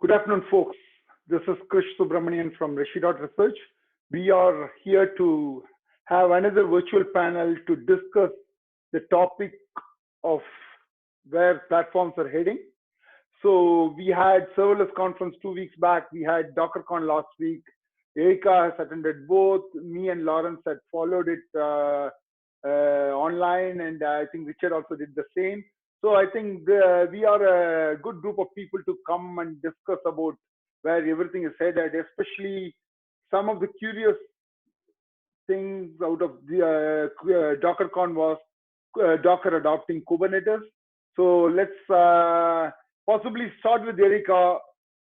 Good afternoon, folks. This is Krish Subramanian from Research. We are here to have another virtual panel to discuss the topic of where platforms are heading. So we had serverless conference 2 weeks back. We had DockerCon last week. Erika has attended both. Me and Lawrence had followed it online, and I think Richard also did the same. So I think we are a good group of people to come and discuss about where everything is headed, especially some of the curious things out of the DockerCon was Docker adopting Kubernetes. So let's possibly start with Erika,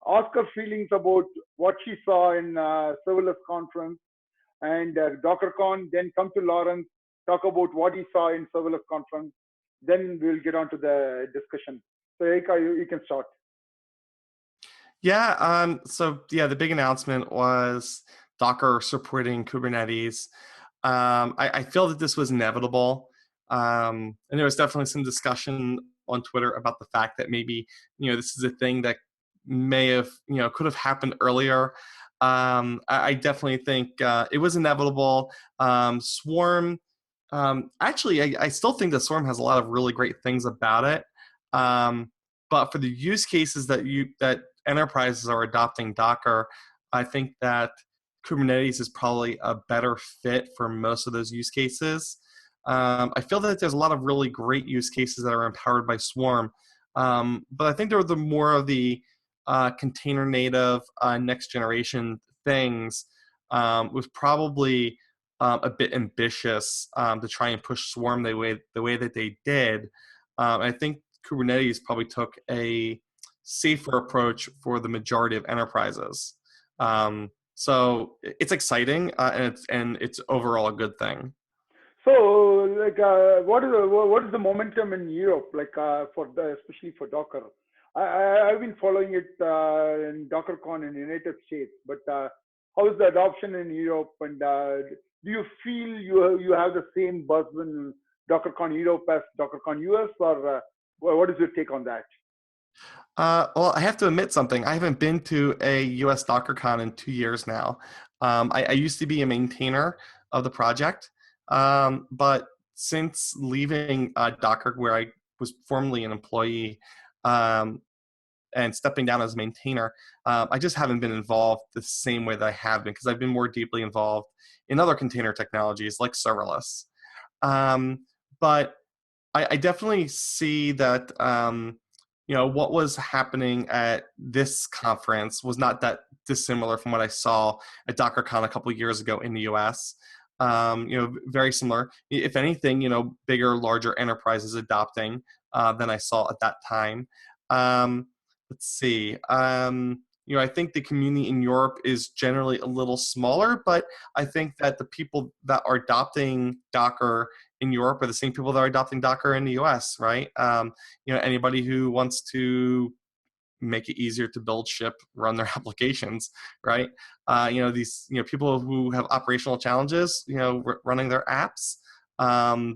ask her feelings about what she saw in serverless conference and DockerCon, then come to Lawrence, talk about what he saw in serverless conference. Then we'll get on to the discussion. So Erika, you can start. Yeah, the big announcement was Docker supporting Kubernetes. I feel that this was inevitable. And there was definitely some discussion on Twitter about the fact that maybe, this is a thing that may have, could have happened earlier. I definitely think it was inevitable. Swarm, actually, I still think that Swarm has a lot of really great things about it. But for the use cases that enterprises are adopting Docker, I think that Kubernetes is probably a better fit for most of those use cases. I feel that there's a lot of really great use cases that are empowered by Swarm, but I think there were the more of the container native next generation things was probably a bit ambitious to try and push Swarm the way that they did. I think Kubernetes probably took a safer approach for the majority of enterprises. So it's exciting and it's overall a good thing. So, what is the momentum in Europe, especially for Docker? I've been following it in DockerCon in the United States, but how is the adoption in Europe? And do you feel you have the same buzz in DockerCon Europe as DockerCon US, or what is your take on that? Well, I have to admit something. I haven't been to a US DockerCon in 2 years now. I used to be a maintainer of the project, but since leaving Docker, where I was formerly an employee, and stepping down as maintainer, I just haven't been involved the same way that I have been because I've been more deeply involved in other container technologies like serverless. But I definitely see that what was happening at this conference was not that dissimilar from what I saw at DockerCon a couple of years ago in the US. Very similar. If anything, bigger, larger enterprises adopting than I saw at that time. Let's see. I think the community in Europe is generally a little smaller, but I think that the people that are adopting Docker in Europe are the same people that are adopting Docker in the US, right? Anybody who wants to make it easier to build, ship, run their applications, right? These people who have operational challenges, running their apps,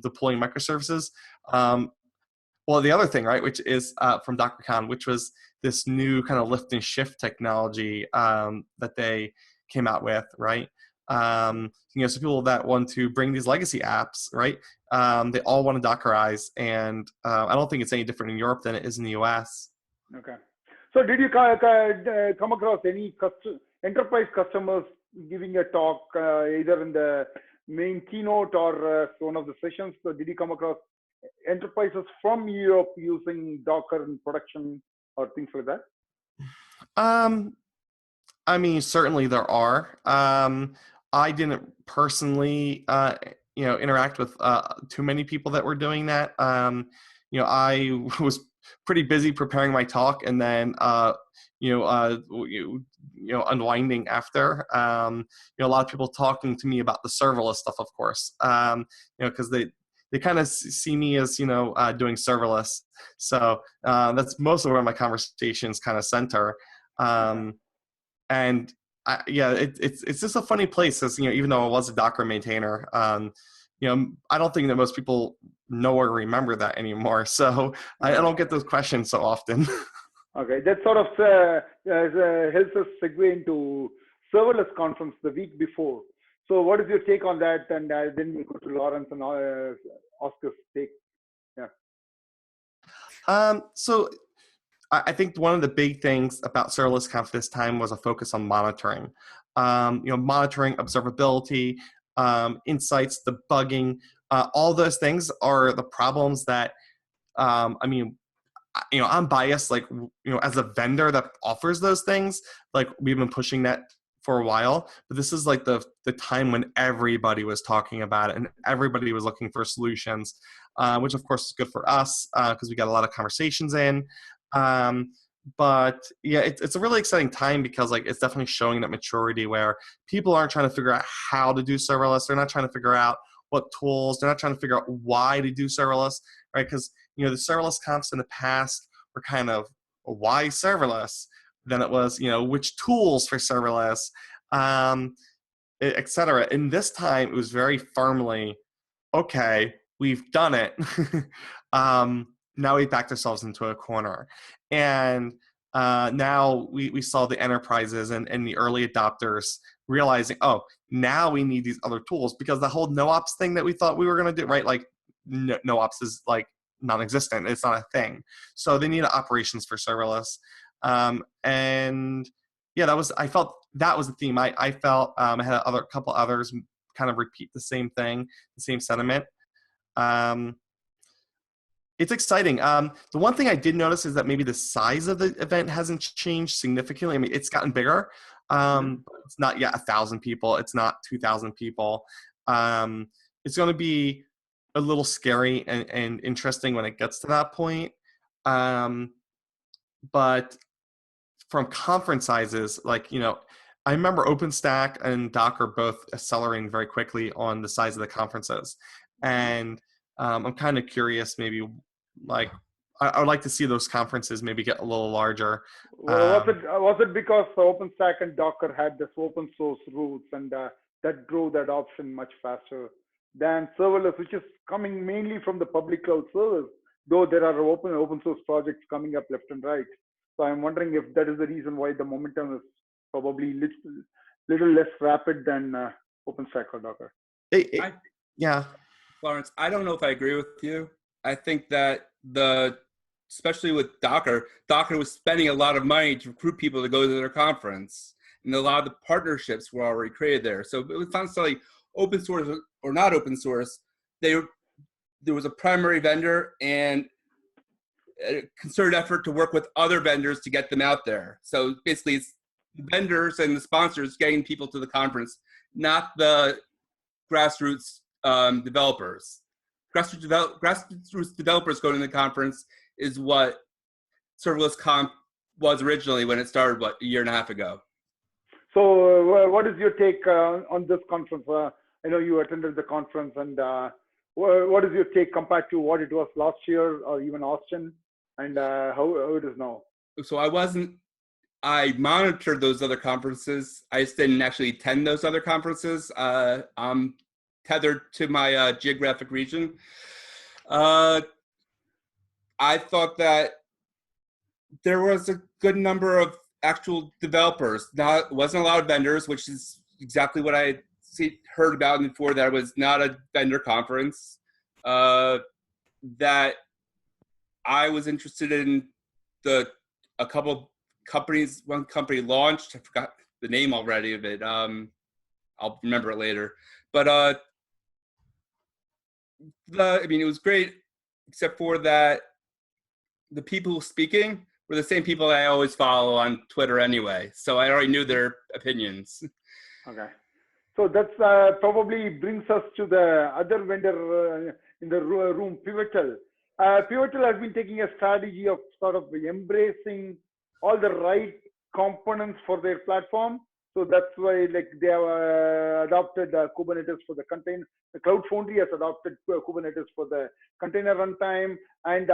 deploying microservices. Well, the other thing, right, which is from DockerCon, which was this new kind of lift and shift technology that they came out with, right? So people that want to bring these legacy apps, right? They all want to Dockerize, and I don't think it's any different in Europe than it is in the US. Okay. So did you come across any enterprise customers giving a talk either in the main keynote or one of the sessions? So did you come across enterprises from Europe using Docker in production or things like that? I mean, certainly there are. I didn't personally, interact with too many people that were doing that. I was pretty busy preparing my talk, and then unwinding after. A lot of people talking to me about the serverless stuff, of course, because they kind of see me as doing serverless. So that's most of where my conversations kind of center. And it's just a funny place, as even though I was a Docker maintainer, I don't think that most people know or remember that anymore. So I don't get those questions so often. Okay, that sort of helps us segue into serverless conference the week before. So what is your take on that? And then we'll go to Lawrence and Oscar's take. Yeah. So I think one of the big things about serverless conf this time was a focus on monitoring. Monitoring, observability, insights, debugging, all those things are the problems that, I'm biased, as a vendor that offers those things, like we've been pushing that for a while, but this is like the time when everybody was talking about it and everybody was looking for solutions, which of course is good for us because we got a lot of conversations in. But yeah, it's a really exciting time because like it's definitely showing that maturity where people aren't trying to figure out how to do serverless. They're not trying to figure out what tools. They're not trying to figure out why to do serverless, right? Because the serverless comps in the past were kind of why serverless. Then it was which tools for serverless, et cetera. And this time it was very firmly, okay, we've done it. Now we backed ourselves into a corner. And now we saw the enterprises and the early adopters realizing, oh, now we need these other tools because the whole no-ops thing that we thought we were going to do, right? Like no-ops is like non-existent. It's not a thing. So they need operations for serverless. And yeah, I felt that was the theme. I felt I had a couple others kind of repeat the same thing, the same sentiment. It's exciting. The one thing I did notice is that maybe the size of the event hasn't changed significantly. I mean, it's gotten bigger. It's not yet 1,000 people. It's not 2,000 people. It's going to be a little scary and interesting when it gets to that point. But from conference sizes, I remember OpenStack and Docker both accelerating very quickly on the size of the conferences. And I'm kind of curious, maybe I would like to see those conferences maybe get a little larger. Was it because OpenStack and Docker had this open source roots and that drove that adoption much faster than serverless, which is coming mainly from the public cloud servers, though there are open source projects coming up left and right. So I'm wondering if that is the reason why the momentum is probably little less rapid than OpenStack or Docker. Yeah. Lawrence, I don't know if I agree with you. I think that especially with Docker was spending a lot of money to recruit people to go to their conference. And a lot of the partnerships were already created there. So it was not necessarily open source or not open source. There was a primary vendor and a concerted effort to work with other vendors to get them out there. So basically it's the vendors and the sponsors getting people to the conference, not the grassroots developers. Grassroots developers going to the conference is what serverless conf was originally when it started, a year and a half ago. So what is your take on this conference? I know you attended the conference, and what is your take compared to what it was last year or even Austin, and how it is now? So I monitored those other conferences. I just didn't actually attend those other conferences. I'm tethered to my geographic region. I thought that there was a good number of actual developers. Wasn't a lot of vendors, which is exactly what I heard about before. That it was not a vendor conference. That I was interested in a couple companies. One company launched. I forgot the name already of it. I'll remember it later. But it was great, except for that the people speaking were the same people I always follow on Twitter anyway. So I already knew their opinions. Okay. So that's probably brings us to the other vendor in the room, Pivotal. Pivotal has been taking a strategy of sort of embracing all the right components for their platform. So that's why they have adopted Kubernetes for the container. The Cloud Foundry has adopted Kubernetes for the container runtime. And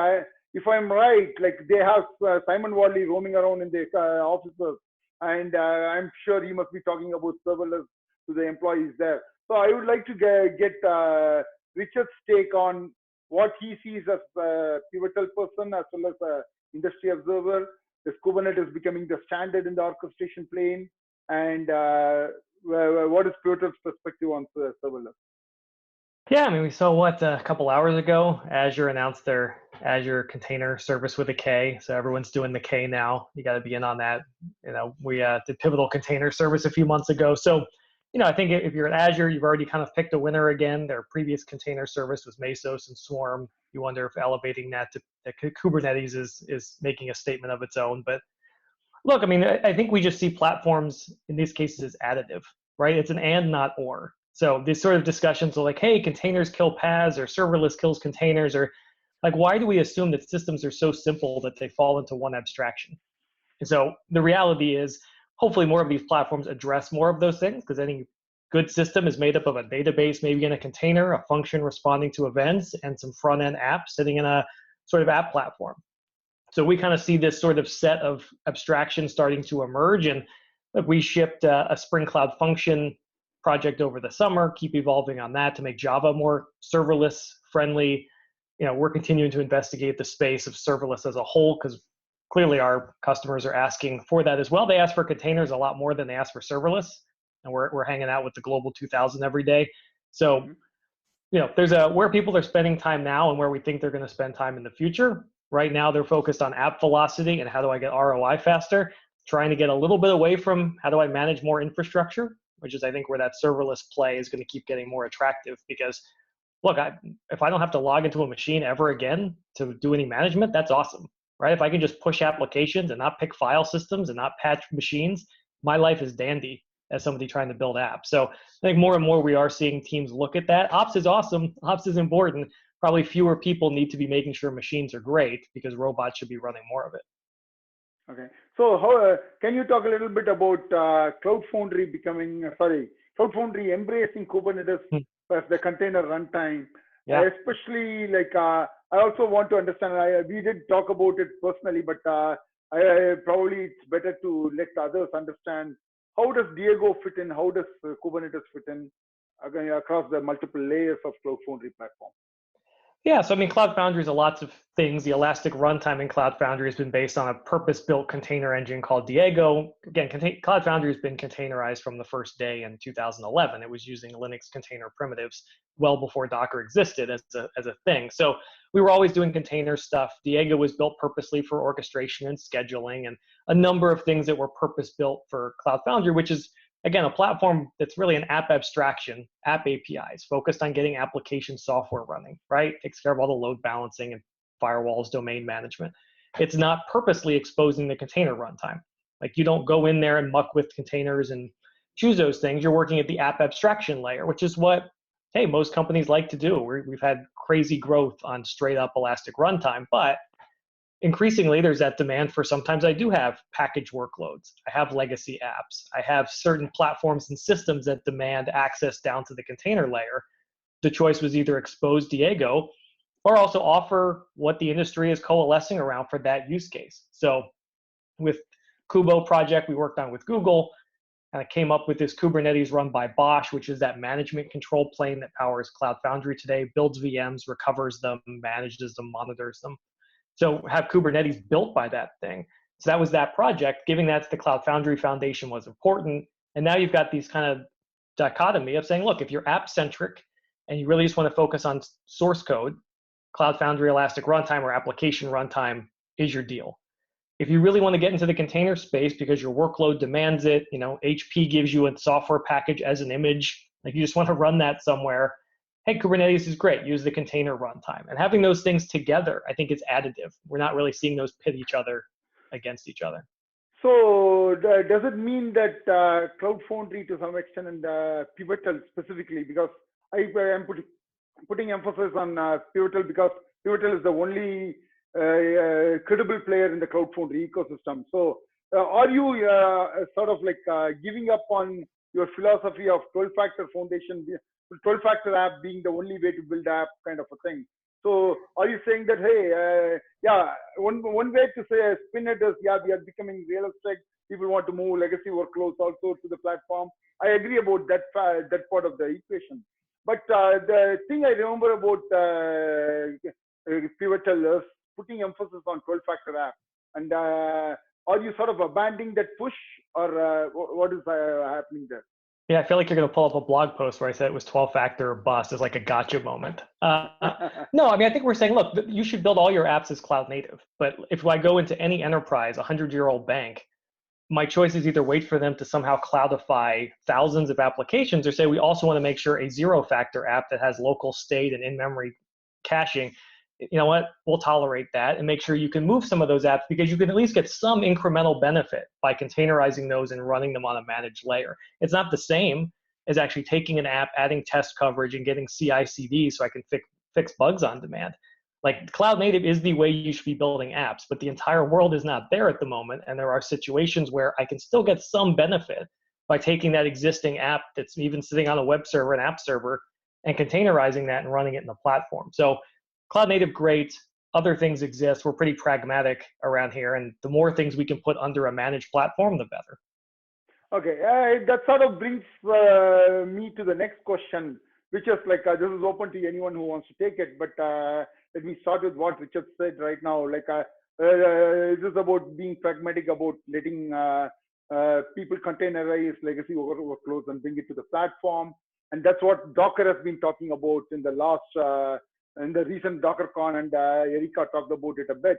if I'm right, they have Simon Wally roaming around in the offices. And I'm sure he must be talking about serverless to the employees there. So I would like to get Richard's take on what he sees as a Pivotal person as well as an industry observer. Is Kubernetes becoming the standard in the orchestration plane? And what is Pivotal's perspective on serverless? Yeah, I mean, we saw what a couple hours ago, Azure announced their Azure Container Service with a K. So everyone's doing the K now. You got to be in on that. We did Pivotal Container Service a few months ago. So, I think if you're at Azure, you've already kind of picked a winner again. Their previous container service was Mesos and Swarm. You wonder if elevating that to Kubernetes is making a statement of its own. But look, I mean, I think we just see platforms in these cases as additive, right? It's an and, not or. So these sort of discussions are like, hey, containers kill paths, or serverless kills containers, or like, why do we assume that systems are so simple that they fall into one abstraction? And so the reality is, hopefully more of these platforms address more of those things, because any good system is made up of a database, maybe in a container, a function responding to events, and some front-end apps sitting in a sort of app platform. So we kind of see this sort of set of abstractions starting to emerge. And look, we shipped a Spring Cloud Function project over the summer, keep evolving on that to make Java more serverless friendly. We're continuing to investigate the space of serverless as a whole, because clearly our customers are asking for that as well. They ask for containers a lot more than they ask for serverless. And we're hanging out with the Global 2000 every day. So, there's where people are spending time now and where we think they're going to spend time in the future. Right now, they're focused on app velocity and how do I get ROI faster, trying to get a little bit away from how do I manage more infrastructure, which is, I think, where that serverless play is going to keep getting more attractive. Because, look, if I don't have to log into a machine ever again to do any management, that's awesome, right? If I can just push applications and not pick file systems and not patch machines, my life is dandy as somebody trying to build apps. So I think more and more we are seeing teams look at that. Ops is awesome. Ops is important. Probably fewer people need to be making sure machines are great, because robots should be running more of it. Okay. So how can you talk a little bit about Cloud Foundry embracing Kubernetes as the container runtime? Yeah. Especially I also want to understand, we did talk about it personally, but probably it's better to let others understand, how does Diego fit in? How does Kubernetes fit in across the multiple layers of Cloud Foundry platform? Yeah, so I mean, Cloud Foundry is lots of things. The Elastic runtime in Cloud Foundry has been based on a purpose-built container engine called Diego. Again, Cloud Foundry has been containerized from the first day in 2011. It was using Linux container primitives well before Docker existed as a thing. So we were always doing container stuff. Diego was built purposely for orchestration and scheduling, and a number of things that were purpose-built for Cloud Foundry, which is, again, a platform that's really an app abstraction, app APIs, focused on getting application software running, right? Takes care of all the load balancing and firewalls, domain management. It's not purposely exposing the container runtime. Like, you don't go in there and muck with containers and choose those things. You're working at the app abstraction layer, which is what, hey, most companies like to do. We've had crazy growth on straight up Elastic runtime, but increasingly, there's that demand for, sometimes I do have package workloads. I have legacy apps. I have certain platforms and systems that demand access down to the container layer. The choice was either expose Diego or also offer what the industry is coalescing around for that use case. So with Kubo project we worked on with Google, and I came up with this Kubernetes run by Bosch, which is that management control plane that powers Cloud Foundry today, builds VMs, recovers them, manages them, monitors them. So have Kubernetes built by that thing. So that was that project. Giving that to the Cloud Foundry Foundation was important. And now you've got these kind of dichotomy of saying, look, if you're app-centric and you really just want to focus on source code, Cloud Foundry, Elastic Runtime, or application runtime is your deal. If you really want to get into the container space because your workload demands it, HP gives you a software package as an image, like you just want to run that somewhere, hey, Kubernetes is great, use the container runtime. And having those things together, I think, is additive. We're not really seeing those pit each other against each other. So does it mean that Cloud Foundry to some extent, and Pivotal specifically, because I am putting emphasis on Pivotal because Pivotal is the only credible player in the Cloud Foundry ecosystem. So are you sort of giving up on your philosophy of 12-factor foundation, 12-factor app being the only way to build app kind of a thing? So are you saying that, hey, one way to say spin it is, we are becoming realistic. People want to move legacy workloads also to the platform. I agree about that part of the equation. But the thing I remember about Pivotal is putting emphasis on 12-factor app. And are you sort of abandoning that push, or what is happening there? Yeah, I feel like you're going to pull up a blog post where I said it was 12-factor or bust as like a gotcha moment. No, I mean, I think we're saying, look, you should build all your apps as cloud native. But if I go into any enterprise, a 100-year-old bank, my choice is either wait for them to somehow cloudify thousands of applications or say we also want to make sure a 0-factor app that has local state and in-memory caching, you know what, we'll tolerate that and make sure you can move some of those apps because you can at least get some incremental benefit by containerizing those and running them on a managed layer. It's not the same as actually taking an app, adding test coverage and getting CI/CD so I can fix bugs on demand. Like cloud native is the way you should be building apps, but the entire world is not there at the moment. And there are situations where I can still get some benefit by taking that existing app that's even sitting on a web server, an app server, and containerizing that and running it in the platform. So cloud native, great. Other things exist. We're pretty pragmatic around here. And the more things we can put under a managed platform, the better. Okay, that sort of brings me to the next question, which is like, this is open to anyone who wants to take it, but let me start with what Richard said right now. Like, this is about being pragmatic, about letting people containerize legacy workloads and bring it to the platform. And that's what Docker has been talking about in the last, in the recent DockerCon, and Erika talked about it a bit.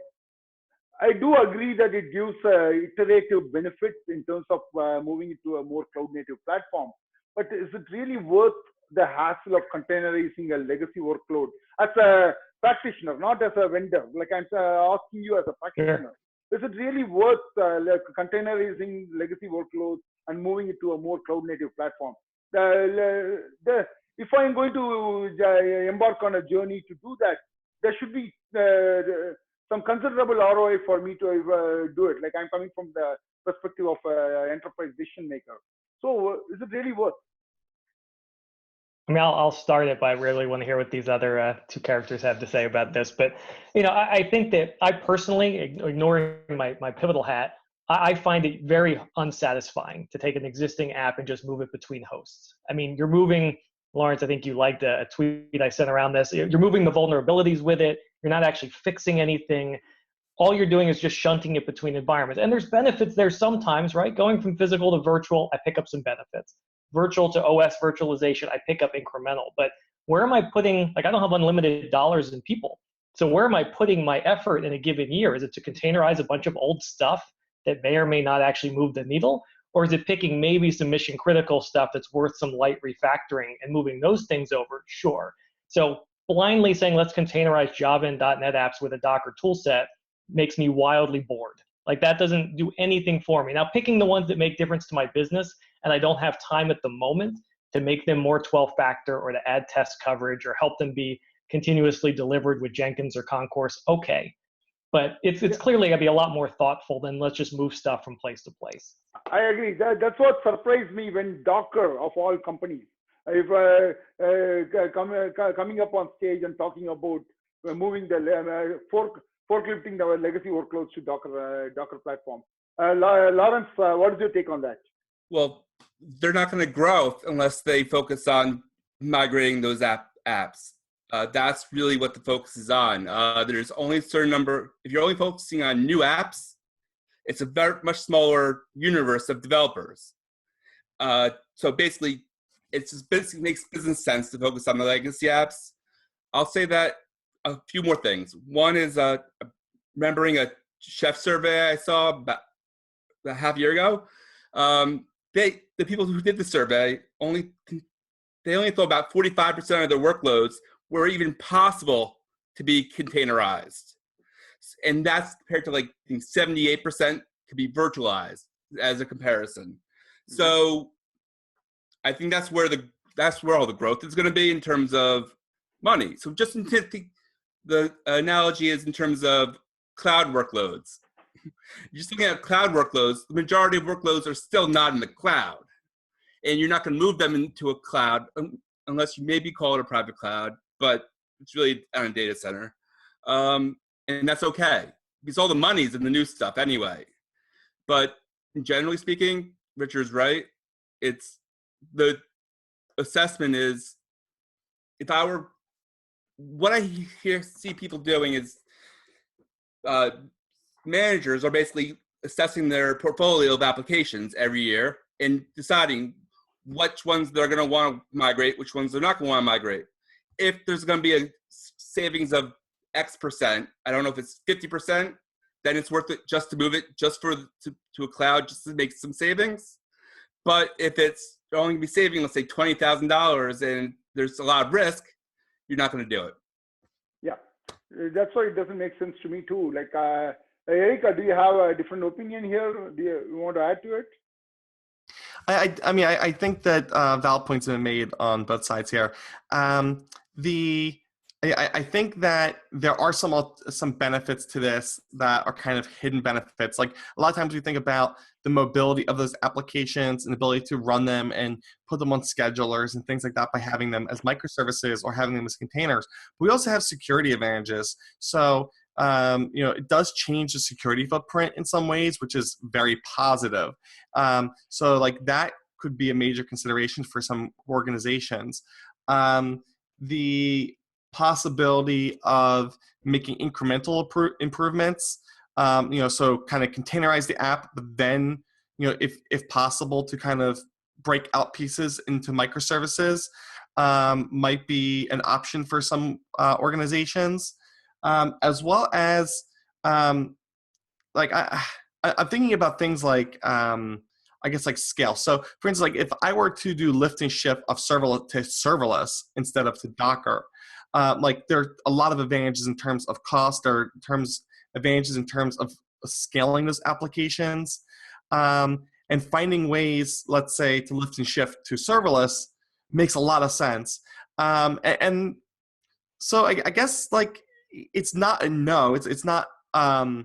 I do agree that it gives iterative benefits in terms of moving it to a more cloud native platform. But is it really worth the hassle of containerizing a legacy workload as a practitioner, not as a vendor? Like I'm asking you as a practitioner, is it really worth like containerizing legacy workloads and moving it to a more cloud native platform? If I'm going to embark on a journey to do that, there should be some considerable ROI for me to do it. Like I'm coming from the perspective of an enterprise decision maker. So is it really worth? I mean, I'll start it, but I really want to hear what these other two characters have to say about this. But, you know, I think that I personally, ignoring my Pivotal hat, I find it very unsatisfying to take an existing app and just move it between hosts. I mean, you're moving, Lawrence, I think you liked a tweet I sent around this. You're moving the vulnerabilities with it. You're not actually fixing anything. All you're doing is just shunting it between environments. And there's benefits there sometimes, right? Going from physical to virtual, I pick up some benefits. Virtual to OS virtualization, I pick up incremental. But where am I putting, like I don't have unlimited dollars and people. So where am I putting my effort in a given year? Is it to containerize a bunch of old stuff that may or may not actually move the needle? Or is it picking maybe some mission critical stuff that's worth some light refactoring and moving those things over? Sure. So blindly saying, let's containerize Java and .NET apps with a Docker toolset makes me wildly bored. Like that doesn't do anything for me. Now picking the ones that make difference to my business, and I don't have time at the moment to make them more 12-factor or to add test coverage or help them be continuously delivered with Jenkins or Concourse, okay. But it's clearly gonna be a lot more thoughtful than let's just move stuff from place to place. I agree. That's what surprised me when Docker, of all companies, if coming up on stage and talking about moving the forklifting our legacy workloads to Docker platform. Lawrence, what is your take on that? Well, they're not going to grow unless they focus on migrating those apps. That's really what the focus is on. There's only a certain number. If you're only focusing on new apps, it's a very much smaller universe of developers. So basically, it just basically makes business sense to focus on the legacy apps. I'll say that a few more things. One is remembering a chef survey I saw about a half year ago. The people who did the survey only thought about 45% of their workloads were even possible to be containerized, and that's compared to like 78% could be virtualized as a comparison. So I think that's where all the growth is going to be in terms of money. So just the analogy is in terms of cloud workloads. You're just looking at cloud workloads, the majority of workloads are still not in the cloud. And you're not going to move them into a cloud unless you maybe call it a private cloud, but it's really on a data center. And that's okay, because all the money's in the new stuff anyway. But generally speaking, Richard's right. It's the assessment is, what I see people doing is managers are basically assessing their portfolio of applications every year and deciding which ones they're going to want to migrate, which ones they're not going to want to migrate. If there's going to be a savings of X%, I don't know if it's 50%, then it's worth it just to move it just to a cloud, just to make some savings. But if it's only going to be saving, let's say $20,000, and there's a lot of risk, you're not going to do it. Yeah, that's why it doesn't make sense to me too. Like, Erica, do you have a different opinion here? Do you want to add to it? I mean, I think that valid points have been made on both sides here. I think that there are some benefits to this that are kind of hidden benefits. Like a lot of times we think about the mobility of those applications and the ability to run them and put them on schedulers and things like that by having them as microservices or having them as containers. But we also have security advantages. So it does change the security footprint in some ways, which is very positive. So like that could be a major consideration for some organizations. The possibility of making incremental improvements, so kind of containerize the app, but then, if possible, to kind of break out pieces into microservices might be an option for some organizations. As well as I'm thinking about things like I guess like scale. So for instance, like if I were to do lift and shift of serverless to serverless instead of to Docker, like there are a lot of advantages in terms of cost or advantages in terms of scaling those applications, and finding ways, let's say, to lift and shift to serverless makes a lot of sense. And so I guess like it's not a no. It's not a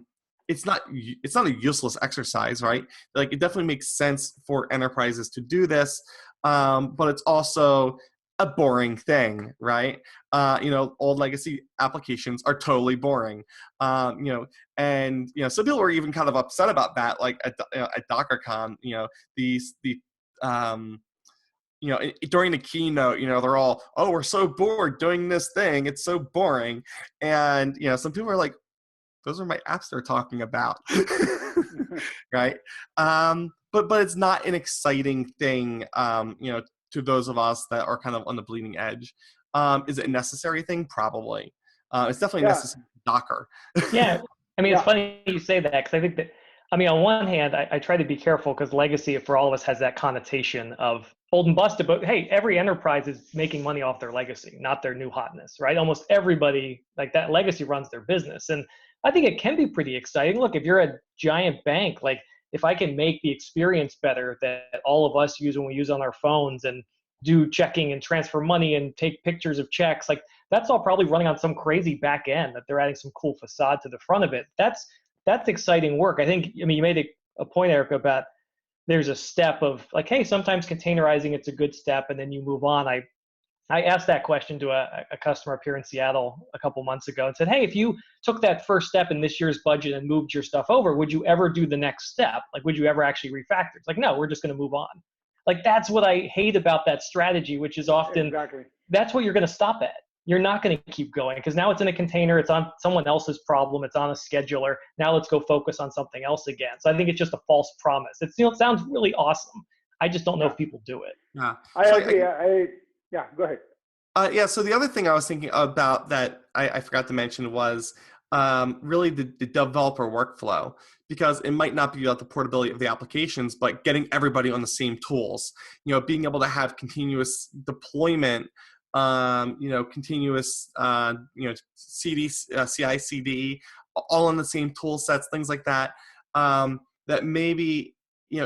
useless exercise, right? Like it definitely makes sense for enterprises to do this, but it's also a boring thing, right? Old legacy applications are totally boring, and some people were even kind of upset about that, like at DockerCon, during the keynote, they're all, oh, we're so bored doing this thing. It's so boring. And, some people are like, those are my apps they're talking about. Right. But it's not an exciting thing, to those of us that are kind of on the bleeding edge. Is it a necessary thing? Probably. It's definitely necessary for Docker. Yeah. I mean, it's funny you say that, because I think that, on one hand, I try to be careful because legacy for all of us has that connotation of old and busted, but hey, every enterprise is making money off their legacy, not their new hotness, right? Almost everybody, like that legacy runs their business. And I think it can be pretty exciting. Look, if you're a giant bank, like if I can make the experience better that all of us use when we use on our phones and do checking and transfer money and take pictures of checks, like that's all probably running on some crazy back end that they're adding some cool facade to the front of it. That's exciting work. I think, you made a point, Erica, about there's a step of like, hey, sometimes containerizing, it's a good step, and then you move on. I asked that question to a customer up here in Seattle a couple months ago and said, hey, if you took that first step in this year's budget and moved your stuff over, would you ever do the next step? Like, would you ever actually refactor? It's like, no, we're just going to move on. Like, that's what I hate about that strategy, which is often, that's what you're going to stop at. You're not going to keep going because now it's in a container. It's on someone else's problem. It's on a scheduler. Now let's go focus on something else again. So I think it's just a false promise. It sounds really awesome. I just don't know if people do it. Yeah. I agree. Yeah, go ahead. So the other thing I was thinking about that I forgot to mention was really the developer workflow, because it might not be about the portability of the applications, but getting everybody on the same tools, being able to have continuous deployment, continuous, CI, CD, all on the same tool sets, things like that, that maybe,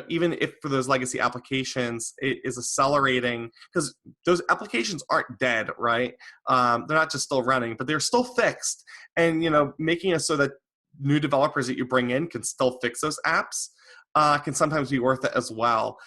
even if for those legacy applications, it is accelerating, because those applications aren't dead, right? They're not just still running, but they're still fixed. And, making it so that new developers that you bring in can still fix those apps can sometimes be worth it as well.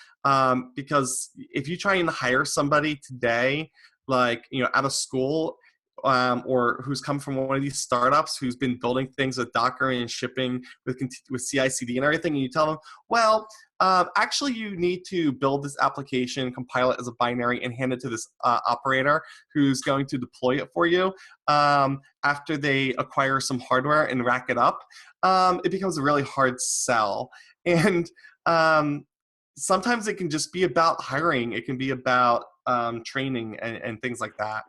Because if you try and hire somebody today, like, out of school, or who's come from one of these startups who's been building things with Docker and shipping with CI/CD and everything, and you tell them, well, actually you need to build this application, compile it as a binary, and hand it to this operator who's going to deploy it for you. After they acquire some hardware and rack it up, it becomes a really hard sell. And sometimes it can just be about hiring. It can be about training and things like that.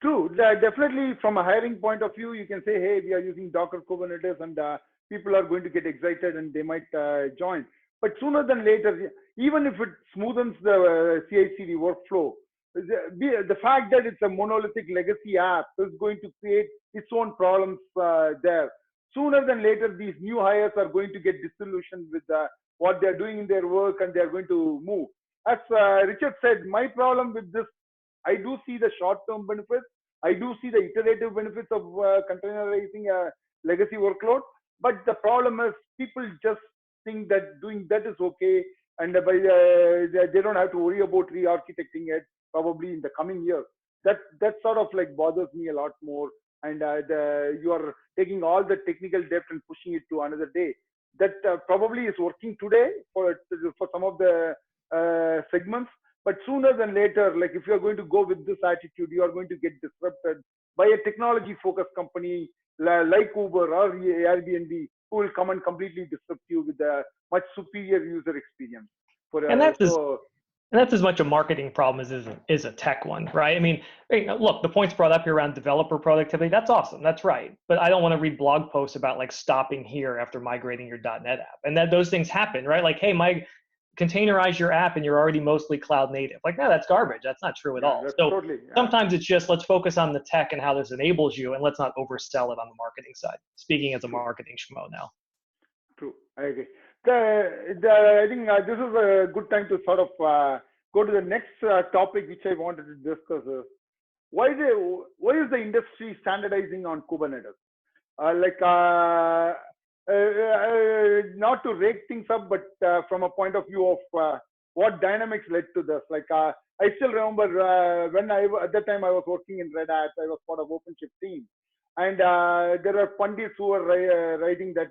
True. Definitely from a hiring point of view, you can say, hey, we are using Docker Kubernetes, and people are going to get excited and they might join. But sooner than later, even if it smoothens the CI/CD workflow, the fact that it's a monolithic legacy app is going to create its own problems there. Sooner than later, these new hires are going to get disillusioned with what they're doing in their work, and they're going to move. As Richard said, my problem with this, I do see the short-term benefits. I do see the iterative benefits of containerizing a legacy workload. But the problem is people just think that doing that is okay, and they don't have to worry about re-architecting it probably in the coming years. That sort of like bothers me a lot more. And you are taking all the technical depth and pushing it to another day. That probably is working today for some of the segments. But sooner than later, like if you're going to go with this attitude, you are going to get disrupted by a technology-focused company like Uber or Airbnb, who will come and completely disrupt you with a much superior user experience. And that's as much a marketing problem as is a tech one, right? I mean, look, the points brought up here around developer productivity, that's awesome, that's right. But I don't want to read blog posts about like stopping here after migrating your .NET app. And that those things happen, right? Like, hey, containerize your app and you're already mostly cloud native. Like, no, that's garbage. That's not true at all. So totally, sometimes it's just, let's focus on the tech and how this enables you, and let's not oversell it on the marketing side. Speaking as a marketing schmo now. True, I agree. I think this is a good time to sort of go to the next topic, which I wanted to discuss. Why is the industry standardizing on Kubernetes? Not to rake things up, but from a point of view of what dynamics led to this. Like I still remember when at that time I was working in Red Hat, I was part of OpenShift team, and there are pundits who were writing that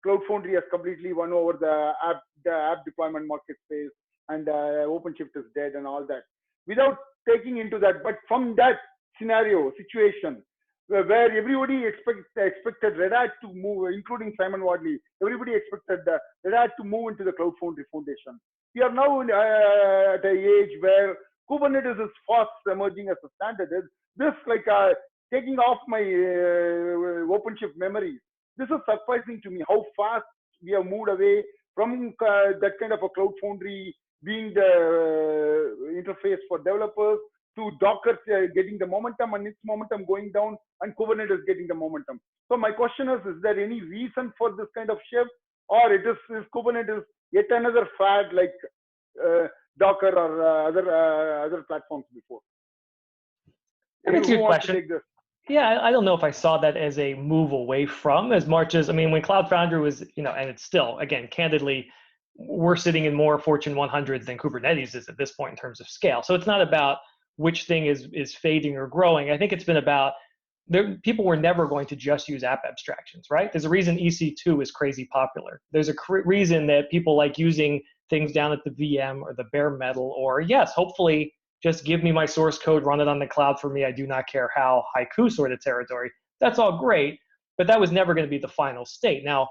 Cloud Foundry has completely won over the app deployment market space, and OpenShift is dead and all that. Without taking into that, but from that situation, where everybody expected Red Hat to move, including Simon Wadley, everybody expected Red Hat to move into the Cloud Foundry foundation. We are now at an age where Kubernetes is fast emerging as a standard. This like taking off my OpenShift memories. This is surprising to me how fast we have moved away from that kind of a Cloud Foundry being the interface for developers to Docker getting the momentum and its momentum going down, and Kubernetes getting the momentum. So my question is there any reason for this kind of shift, or is Kubernetes yet another fad like Docker or other platforms before? I mean, it's a good question. Yeah, I don't know if I saw that as a move away from as much as, I mean, when Cloud Foundry was, and it's still, again, candidly, we're sitting in more Fortune 100s than Kubernetes is at this point in terms of scale. So it's not about which thing is fading or growing. I think it's been about, people were never going to just use app abstractions, right? There's a reason EC2 is crazy popular. There's a reason that people like using things down at the VM or the bare metal, or yes, hopefully, just give me my source code, run it on the cloud for me. I do not care how, haiku sort of territory. That's all great, but that was never going to be the final state. Now,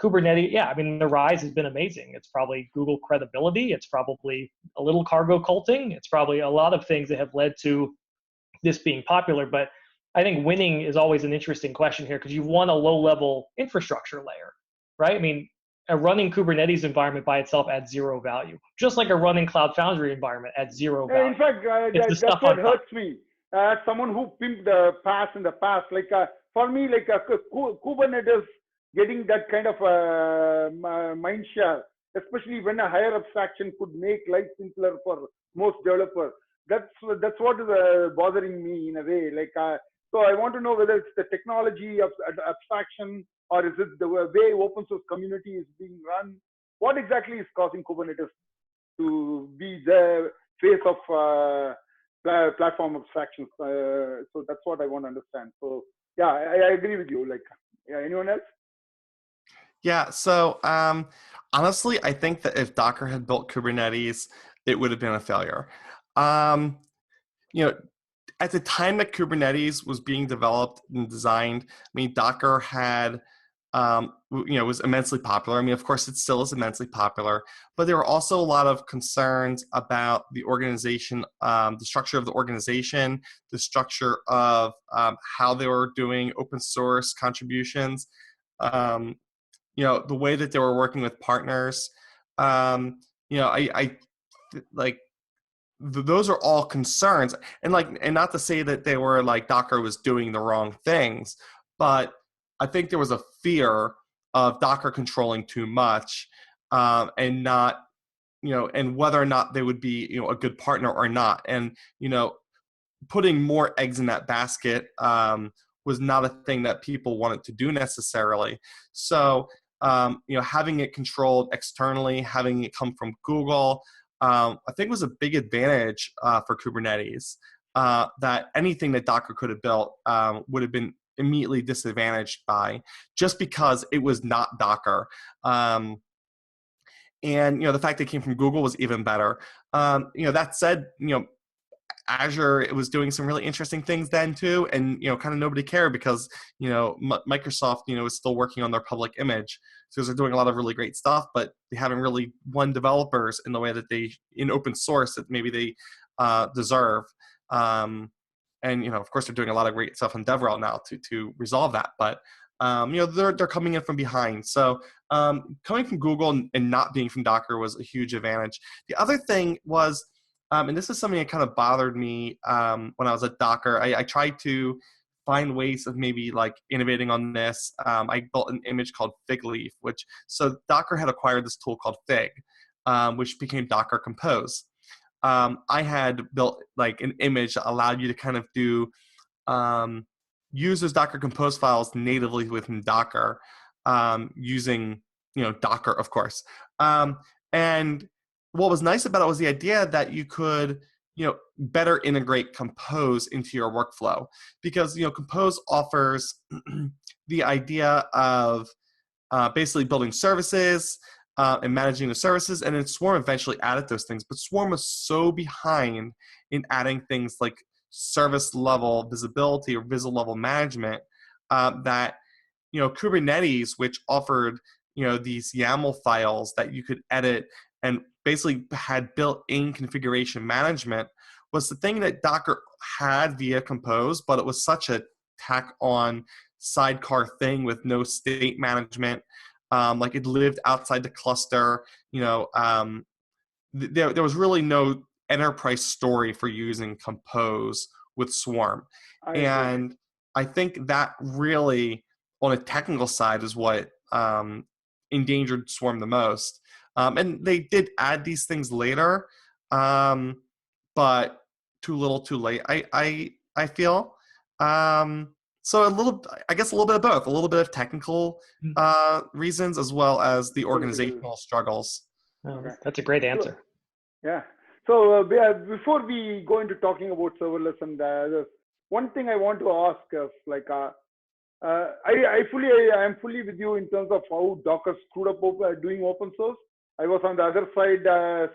Kubernetes, yeah, I mean, the rise has been amazing. It's probably Google credibility. It's probably a little cargo culting. It's probably a lot of things that have led to this being popular. But I think winning is always an interesting question here because you've won a low-level infrastructure layer, right? I mean, a running Kubernetes environment by itself adds zero value, just like a running Cloud Foundry environment adds zero value. In fact, that's what hurts me. As someone who pimped the PaaS in the past, like for me, like Kubernetes getting that kind of mind share, especially when a higher abstraction could make life simpler for most developers. That's what is bothering me in a way. Like, so I want to know whether it's the technology of abstraction, or is it the way open source community is being run? What exactly is causing Kubernetes to be the face of platform abstractions? So that's what I want to understand. So yeah, I agree with you. Like, yeah, anyone else? Yeah. So honestly, I think that if Docker had built Kubernetes, it would have been a failure. Um, you know, at the time that Kubernetes was being developed and designed, I mean, Docker had, was immensely popular. I mean, of course, it still is immensely popular, but there were also a lot of concerns about the organization, the structure of the organization, the structure of how they were doing open source contributions, um, the way that they were working with partners. I like those are all concerns, and not to say that they were like Docker was doing the wrong things, but I think there was a fear of Docker controlling too much, and not, and whether or not they would be, a good partner or not. And, putting more eggs in that basket was not a thing that people wanted to do necessarily. So, having it controlled externally, having it come from Google, I think was a big advantage for Kubernetes, that anything that Docker could have built would have been immediately disadvantaged by, just because it was not Docker. And the fact that it came from Google was even better. That said, Azure, it was doing some really interesting things then too, and kind of nobody cared because Microsoft is still working on their public image, so they're doing a lot of really great stuff, but they haven't really won developers in the way that they in open source that maybe they deserve. And of course they're doing a lot of great stuff on DevRel now to resolve that, but they're coming in from behind. So coming from Google and not being from Docker was a huge advantage. The other thing was, and this is something that kind of bothered me when I was at Docker. I tried to find ways of maybe like innovating on this. I built an image called Fig Leaf, so Docker had acquired this tool called Fig, which became Docker Compose. I had built like an image that allowed you to kind of do use those Docker Compose files natively within Docker, using Docker, of course. And what was nice about it was the idea that you could better integrate Compose into your workflow, because Compose offers the idea of basically building services and managing the services, and then Swarm eventually added those things, but Swarm was so behind in adding things like service level visibility or visual level management that Kubernetes, which offered these YAML files that you could edit and basically had built-in configuration management, was the thing that Docker had via Compose, but it was such a tack-on sidecar thing with no state management. Like it lived outside the cluster. There was really no enterprise story for using Compose with Swarm. And I think that really, on a technical side, is what endangered Swarm the most. And they did add these things later, but too little, too late. I feel. So a little bit of both, a little bit of technical reasons as well as the organizational struggles. Oh, that's a great answer. Yeah. So before we go into talking about serverless and one thing I want to ask is like, I am fully with you in terms of how Docker screwed up doing open source. I was on the other side,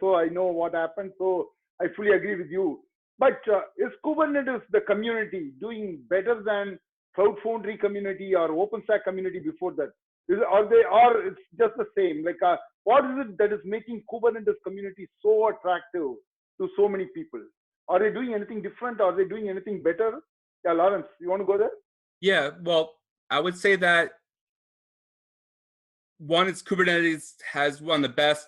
so I know what happened. So I fully agree with you. But is Kubernetes, the community, doing better than Cloud Foundry community or OpenStack community before that? Or it's just the same? Like, what is it that is making Kubernetes community so attractive to so many people? Are they doing anything different? Are they doing anything better? Yeah, Lawrence, you want to go there? Yeah, well, I would say that one is Kubernetes has one of the best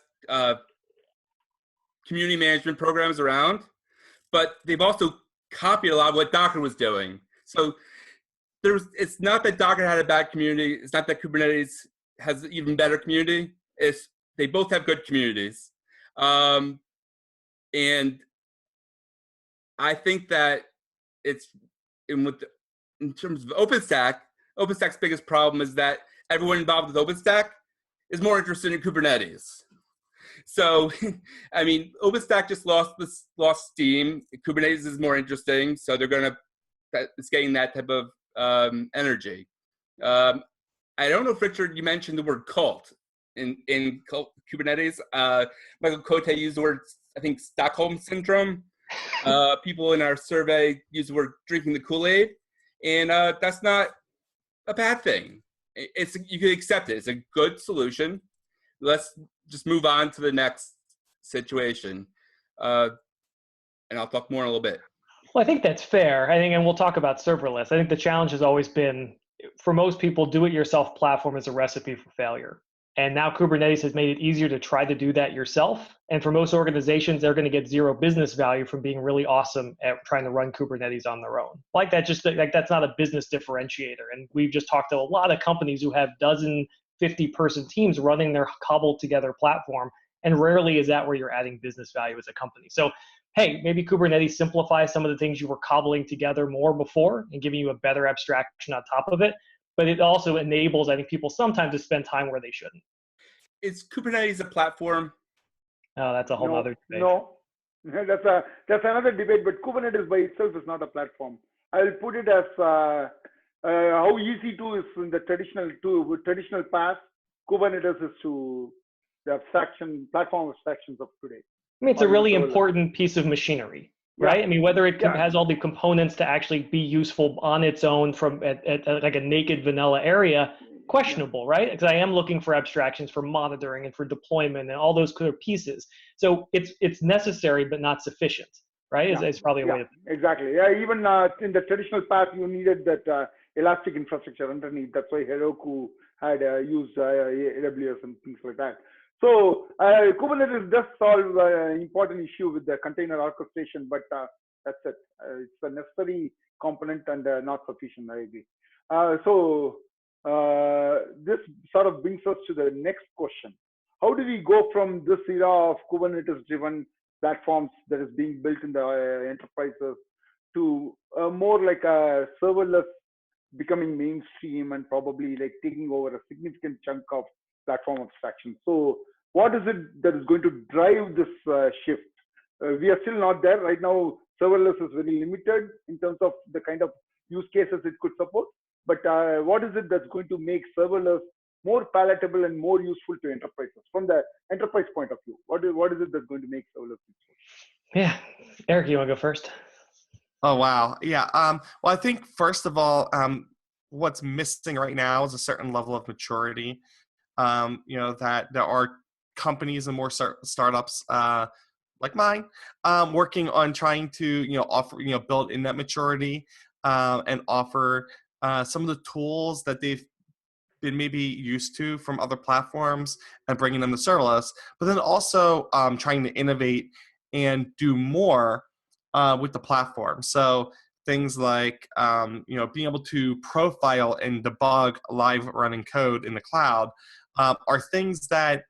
community management programs around, but they've also copied a lot of what Docker was doing. So it's not that Docker had a bad community. It's not that Kubernetes has an even better community. They both have good communities. And I think that in terms of OpenStack's biggest problem is that everyone involved with OpenStack is more interested in Kubernetes. So, I mean, OpenStack just lost steam. Kubernetes is more interesting, so it's getting that type of energy. I don't know if Richard, you mentioned the word cult in Kubernetes. Michael Cote used the word, I think, Stockholm syndrome. People in our survey use the word drinking the Kool-Aid, and that's not a bad thing. You can accept it. It's a good solution. Let's just move on to the next situation, and I'll talk more in a little bit. Well, I think that's fair. I think, and we'll talk about serverless. I think the challenge has always been, for most people, do-it-yourself platform is a recipe for failure. And now Kubernetes has made it easier to try to do that yourself. And for most organizations, they're going to get zero business value from being really awesome at trying to run Kubernetes on their own. Like that's not a business differentiator. And we've just talked to a lot of companies who have 50-person teams running their cobbled together platform. And rarely is that where you're adding business value as a company. So, hey, maybe Kubernetes simplifies some of the things you were cobbling together more before and giving you a better abstraction on top of it. But it also enables, I think, people sometimes to spend time where they shouldn't. Is Kubernetes a platform? Oh, that's a whole other debate. No, that's another debate. But Kubernetes by itself is not a platform. I'll put it as how EC2 is in the traditional path. Kubernetes is to the platform abstractions of today. I mean, it's a really important piece of machinery, right? I mean, whether it has all the components to actually be useful on its own from at like a naked vanilla area, questionable, right? Because I am looking for abstractions for monitoring and for deployment and all those kind of pieces. So it's necessary, but not sufficient, right? It's probably a way to. Exactly. Yeah, even in the traditional path, you needed that elastic infrastructure underneath. That's why Heroku had used AWS and things like that. So Kubernetes does solve an important issue with the container orchestration, but that's it. It's a necessary component and not sufficient, I agree. So this sort of brings us to the next question. How do we go from this era of Kubernetes-driven platforms that is being built in the enterprises to more like a serverless becoming mainstream and probably like taking over a significant chunk of platform abstraction? So what is it that is going to drive this shift? We are still not there right now. Serverless is very limited in terms of the kind of use cases it could support. But what is it that's going to make serverless more palatable and more useful to enterprises from the enterprise point of view? What is it that's going to make serverless useful? Yeah, Eric, you want to go first? Oh wow, yeah. Well, I think first of all, what's missing right now is a certain level of maturity. That there are companies and more startups like mine working on trying to offer build in that maturity and offer some of the tools that they've been maybe used to from other platforms and bringing them to serverless, but then also trying to innovate and do more with the platform. So things like being able to profile and debug live running code in the cloud are things that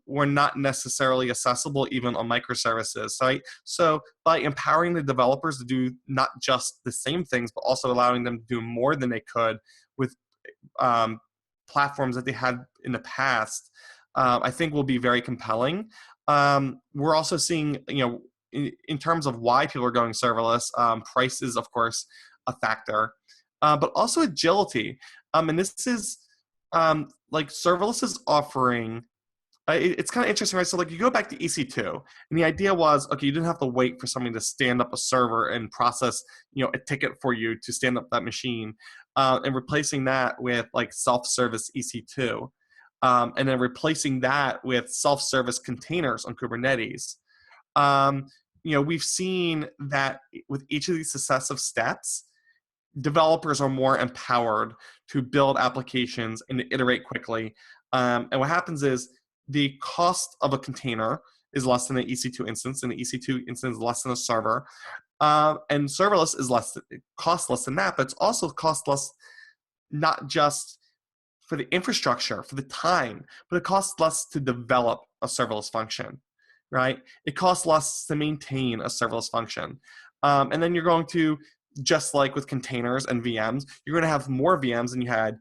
were not necessarily accessible even on microservices. So by empowering the developers to do not just the same things, but also allowing them to do more than they could with platforms that they had in the past, I think will be very compelling. We're also seeing, in terms of why people are going serverless, price is, of course, a factor, but also agility. And this is like serverless is offering, it's kind of interesting, right? So like you go back to EC2, and the idea was, okay, you didn't have to wait for somebody to stand up a server and process, a ticket for you to stand up that machine, and replacing that with like self-service EC2, and then replacing that with self-service containers on Kubernetes. We've seen that with each of these successive steps, developers are more empowered to build applications and to iterate quickly. And what happens is the cost of a container is less than an EC2 instance, and the EC2 instance is less than a server. And serverless is costs less than that, but it's also cost less not just for the infrastructure, for the time, but it costs less to develop a serverless function, right? It costs less to maintain a serverless function. And then you're going to, just like with containers and VMs, you're going to have more VMs than you had,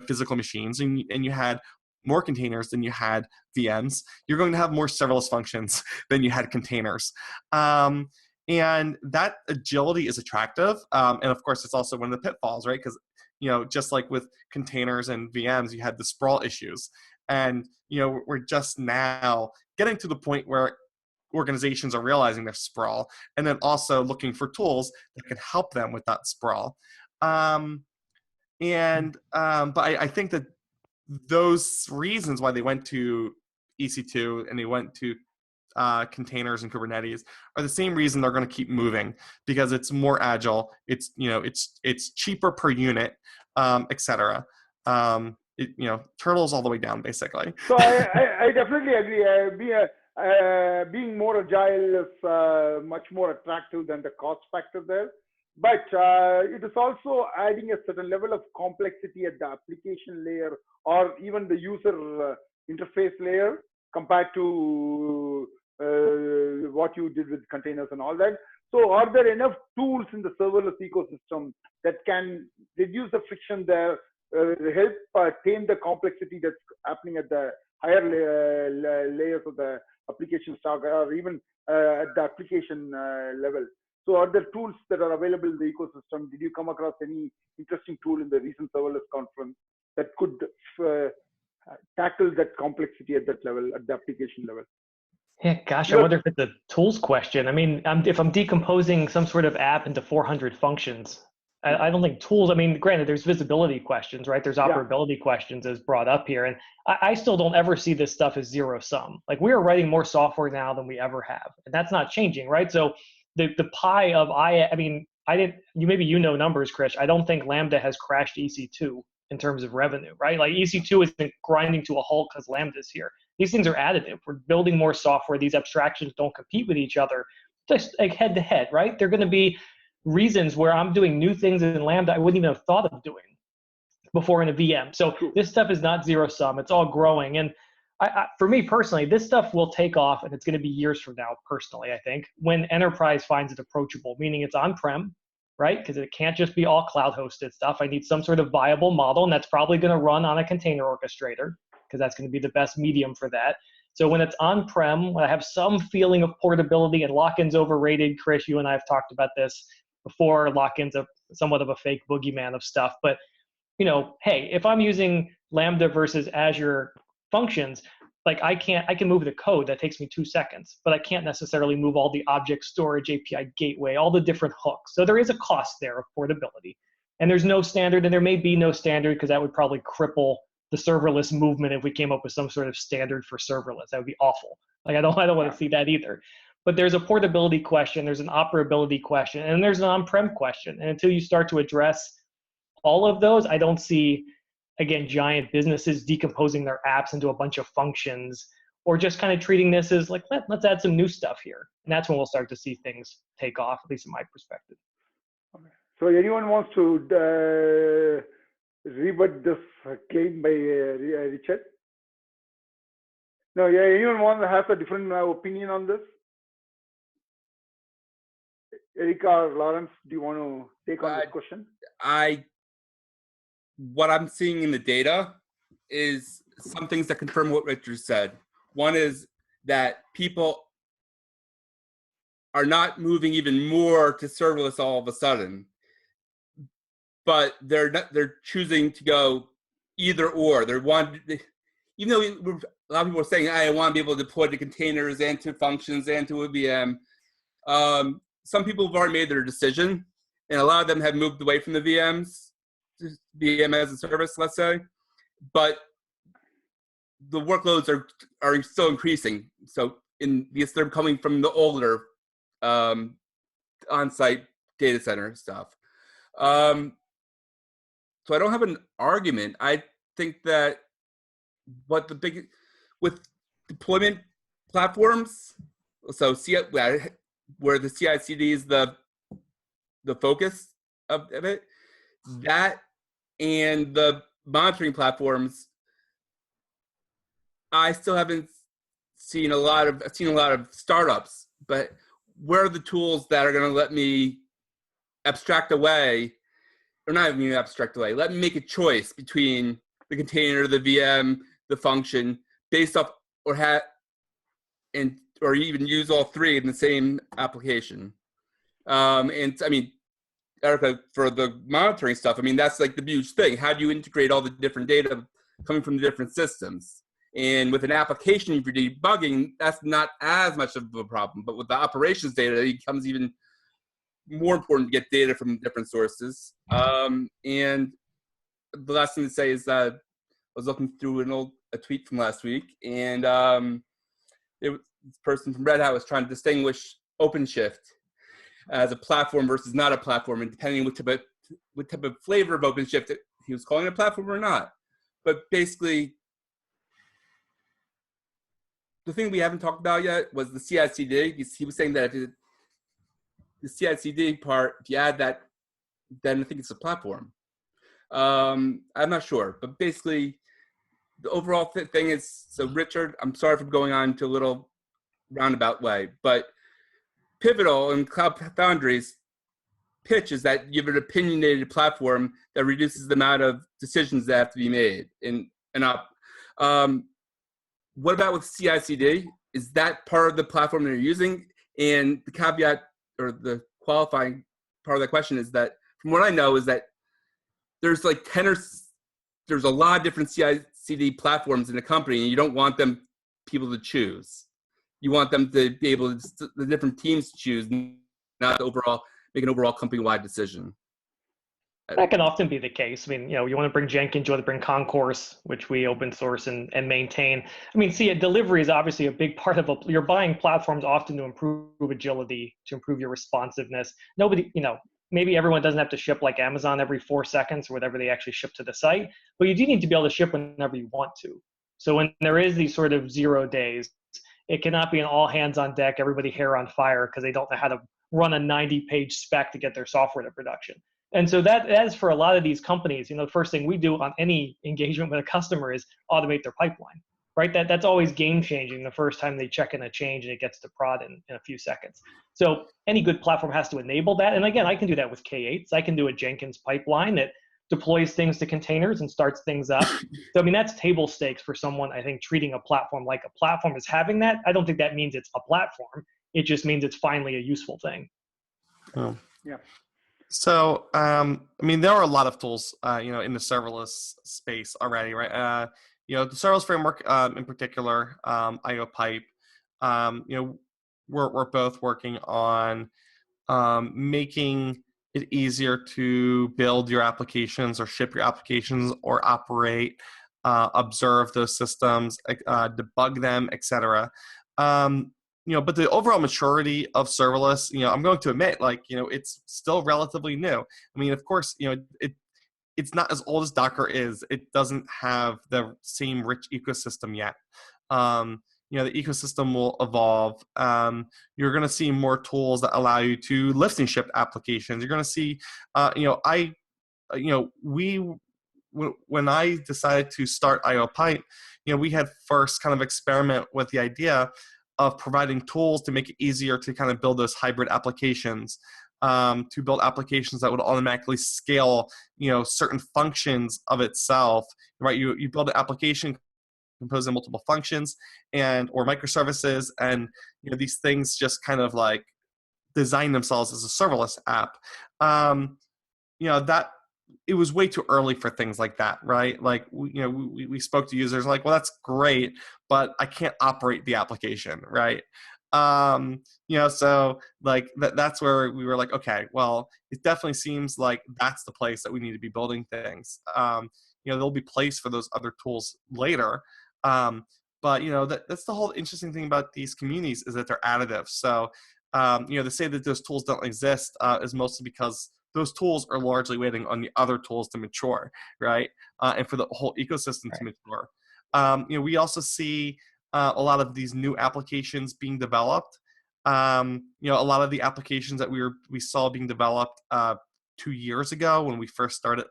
physical machines, and you had more containers than you had VMs. You're going to have more serverless functions than you had containers. And that agility is attractive. And of course, it's also one of the pitfalls, right? Because just like with containers and VMs, you had the sprawl issues. And, we're just now getting to the point where organizations are realizing their sprawl and then also looking for tools that can help them with that sprawl. But I think that those reasons why they went to EC2 and they went to containers and Kubernetes are the same reason they're going to keep moving, because it's more agile, it's it's cheaper per unit, etc. Turtles all the way down, basically. So I definitely agree. Being more agile is much more attractive than the cost factor there. But it is also adding a certain level of complexity at the application layer or even the user interface layer compared to what you did with containers and all that. So are there enough tools in the serverless ecosystem that can reduce the friction there, help tame the complexity that's happening at the higher layers of the application stack or even at the application level? So are there tools that are available in the ecosystem? Did you come across any interesting tool in the recent serverless conference that could tackle that complexity at that level, at the application level? Yeah, gosh, I wonder if it's a tools question. I mean, if I'm decomposing some sort of app into 400 functions, I don't think tools, I mean, granted, there's visibility questions, right? There's operability questions as brought up here. And I still don't ever see this stuff as zero sum. Like, we are writing more software now than we ever have. And that's not changing, right? So the pie of, maybe numbers, Krish. I don't think Lambda has crashed EC2 in terms of revenue, right? Like, EC2 isn't grinding to a halt because Lambda's here. These things are additive. We're building more software. These abstractions don't compete with each other, just like head to head, right? They're going to be reasons where I'm doing new things in Lambda I wouldn't even have thought of doing before in a VM. So this stuff is not zero sum. It's all growing. And for me personally, this stuff will take off, and it's going to be years from now, personally, I think, when enterprise finds it approachable, meaning it's on-prem, right? Because it can't just be all cloud-hosted stuff. I need some sort of viable model, and that's probably going to run on a container orchestrator, because that's going to be the best medium for that. So when it's on-prem, when I have some feeling of portability, and lock-in's overrated, Krish, you and I have talked about this before, lock-in's somewhat of a fake boogeyman of stuff. But, hey, if I'm using Lambda versus Azure functions, like I can move the code, that takes me 2 seconds, but I can't necessarily move all the object storage, API gateway, all the different hooks. So there is a cost there of portability. And there's no standard, and there may be no standard, because that would probably cripple the serverless movement if we came up with some sort of standard for serverless. That would be awful. Like, I don't want to see that either. But there's a portability question, there's an operability question, and there's an on-prem question. And until you start to address all of those, I don't see, again, giant businesses decomposing their apps into a bunch of functions, or just kind of treating this as like, let's add some new stuff here. And that's when we'll start to see things take off, at least in my perspective. Okay. So anyone wants to rebut this claim by Richard? No, anyone want to have a different opinion on this? Erika or Lawrence, do you want to take on this question? What I'm seeing in the data is some things that confirm what Richard said. One is that people are not moving even more to serverless all of a sudden, but they're choosing to go either or. Even though a lot of people are saying, I want to be able to deploy to containers and to functions and to a VM. Some people have already made their decision, and a lot of them have moved away from the VMs, VM as a service, let's say. But the workloads are still increasing. So they're coming from the older on-site data center stuff. So I don't have an argument. I think that with deployment platforms, so where the CI/CD is the focus of it, that and the monitoring platforms, I still haven't seen a lot of startups, but where are the tools that are going to let me abstract away, or not even abstract away, let me make a choice between the container, the VM, the function, based off, or even use all three in the same application. And I mean, Erica, for the monitoring stuff, I mean, that's like the huge thing. How do you integrate all the different data coming from the different systems? And with an application, if you're debugging, that's not as much of a problem. But with the operations data, it becomes even more important to get data from different sources. And the last thing to say is that I was looking through a tweet from last week, and this person from Red Hat was trying to distinguish OpenShift as a platform versus not a platform, and depending on what type of flavor of OpenShift he was calling it a platform or not. But basically, the thing we haven't talked about yet was the CI/CD. He was saying that if the CI/CD part, if you add that, then I think it's a platform. I'm not sure, but basically, the overall thing is, so Richard, I'm sorry for going on to a little roundabout way, but Pivotal and Cloud Foundry's pitch is that you have an opinionated platform that reduces the amount of decisions that have to be made and up. What about with CI/CD? Is that part of the platform that you're using? And the caveat or the qualifying part of that question is that, from what I know, is that there's like there's a lot of different CI/CD platforms in a company, and you don't want people to choose. You want them to be able to, the different teams to choose, not make an overall company-wide decision. That can often be the case. I mean, you want to bring Jenkins, you want to bring Concourse, which we open source and maintain. I mean, delivery is obviously a big part of you're buying platforms often to improve agility, to improve your responsiveness. Nobody, maybe everyone doesn't have to ship like Amazon every 4 seconds or whatever they actually ship to the site, but you do need to be able to ship whenever you want to. So when there is these sort of 0 days, it cannot be an all hands on deck, everybody hair on fire because they don't know how to run a 90-page spec to get their software to production. And so that is for a lot of these companies, the first thing we do on any engagement with a customer is automate their pipeline, right? That's always game changing the first time they check in a change and it gets to prod in a few seconds. So any good platform has to enable that. And again, I can do that with K8s. I can do a Jenkins pipeline that deploys things to containers and starts things up. So, I mean, that's table stakes for someone, I think, treating a platform like a platform is having that. I don't think that means it's a platform. It just means it's finally a useful thing. Oh. Yeah. So, I mean, there are a lot of tools, in the serverless space already, right? The serverless framework, in particular, IOPipe, we're both working on making it easier to build your applications or ship your applications or operate, observe those systems, debug them, etc. But the overall maturity of serverless, I'm going to admit, it's still relatively new. I mean, of course, it's not as old as Docker is. It doesn't have the same rich ecosystem yet. The ecosystem will evolve. You're going to see more tools that allow you to lift and shift applications. You're going to see, when I decided to start IOPipe, we had first kind of experiment with the idea of providing tools to make it easier to kind of build those hybrid applications, to build applications that would automatically scale, certain functions of itself, right? You build an application composed of multiple functions or microservices, and these things just kind of like design themselves as a serverless app. That it was way too early for things like that, right? Like we spoke to users like, well, that's great, but I can't operate the application, right? So like that's where we were like, okay, well, it definitely seems like that's the place that we need to be building things. There'll be place for those other tools later. But that's the whole interesting thing about these communities is that they're additive. So, to say that those tools don't exist is mostly because those tools are largely waiting on the other tools to mature, right? And for the whole ecosystem to mature. We also see a lot of these new applications being developed. A lot of the applications that we saw being developed 2 years ago when we first started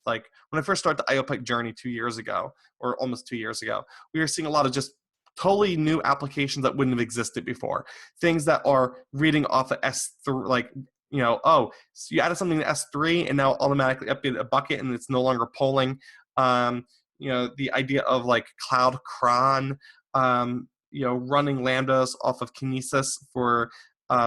when I first started the IOPipe journey 2 years ago, or almost 2 years ago, we were seeing a lot of just totally new applications that wouldn't have existed before. Things that are reading off of S3, so you added something to S3 and now automatically updated a bucket and it's no longer polling. The idea of like cloud cron, running lambdas off of Kinesis for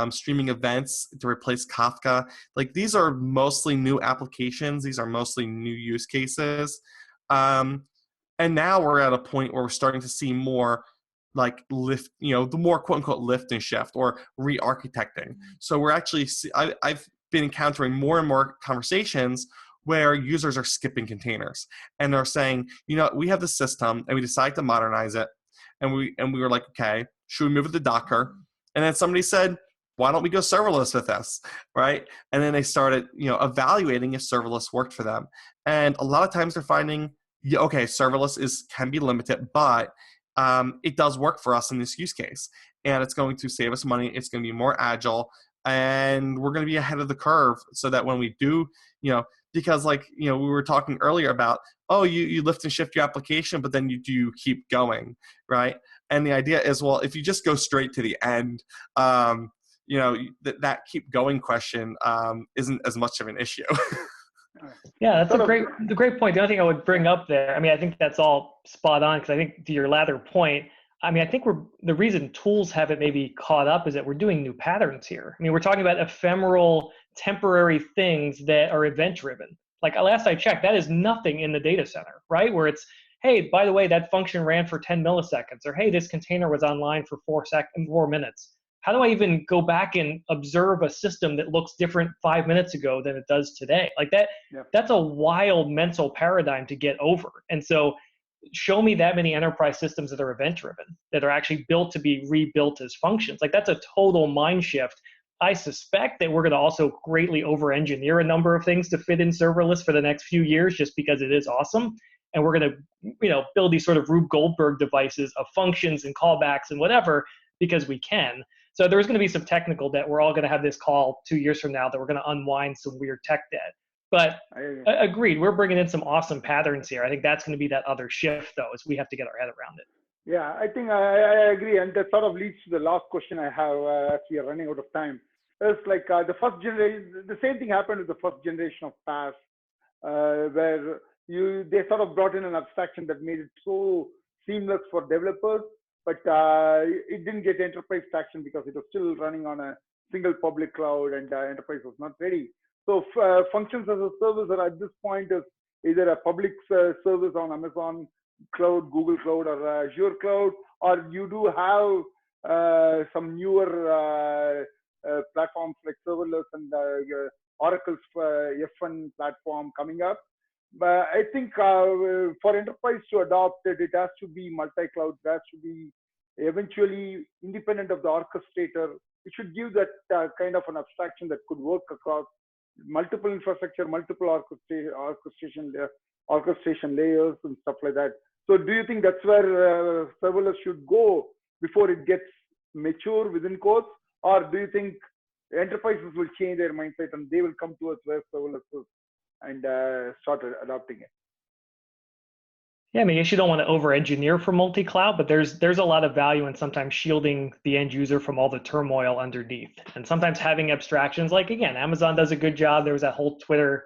streaming events to replace Kafka. Like these are mostly new applications. These are mostly new use cases. And now we're at a point where we're starting to see more like lift, the more quote unquote lift and shift or re-architecting. So we're actually, I've been encountering more and more conversations where users are skipping containers and they're saying, we have the system and we decided to modernize it. And we were like, okay, should we move it to Docker? And then somebody said, why don't we go serverless with this, right? And then they started, evaluating if serverless worked for them. And a lot of times they're finding, okay, serverless can be limited, but it does work for us in this use case. And it's going to save us money. It's going to be more agile. And we're going to be ahead of the curve so that when we do, because we were talking earlier about, you lift and shift your application, but then you keep going, right? And the idea is, well, if you just go straight to the end, that keep going question isn't as much of an issue. Yeah, that's a great point. The only thing I would bring up there, I think that's all spot on, because I think to your latter point, I think the reason tools haven't maybe caught up is that we're doing new patterns here. We're talking about ephemeral, temporary things that are event-driven. Like last I checked, that is nothing in the data center, right? Where it's, hey, by the way, that function ran for 10 milliseconds, or hey, this container was online for 4 minutes. How do I even go back and observe a system that looks different 5 minutes ago than it does today? Like that, That's a wild mental paradigm to get over. And so show me that many enterprise systems that are event-driven, that are actually built to be rebuilt as functions. Like that's a total mind shift. I suspect that we're going to also greatly over-engineer a number of things to fit in serverless for the next few years, just because it is awesome. And we're going to, build these sort of Rube Goldberg devices of functions and callbacks and whatever, because we can. So there's going to be some technical debt. We're all going to have this call 2 years from now that we're going to unwind some weird tech debt. But agreed, we're bringing in some awesome patterns here. I think that's going to be that other shift, though, is we have to get our head around it. Yeah, I think I agree. And that sort of leads to the last question I have as we are running out of time. It's like the first generation, the same thing happened with the first generation of PaaS, where they sort of brought in an abstraction that made it so seamless for developers, but it didn't get enterprise traction because it was still running on a single public cloud and enterprise was not ready. So functions as a service are at this point is either a public service on Amazon Cloud, Google Cloud, or Azure Cloud, or you do have some newer platforms like serverless and Oracle's F1 platform coming up. But I think for enterprise to adopt it, it has to be multi-cloud. It has to be eventually independent of the orchestrator. It should give that kind of an abstraction that could work across multiple infrastructure, multiple orchestration layers and stuff like that. So do you think that's where serverless should go before it gets mature within codes? Or do you think enterprises will change their mindset and they will come to us where serverless is and start adopting it? Yeah, I guess you don't want to over-engineer for multi-cloud, but there's a lot of value in sometimes shielding the end user from all the turmoil underneath. And sometimes having abstractions, like again, Amazon does a good job. There was that whole Twitter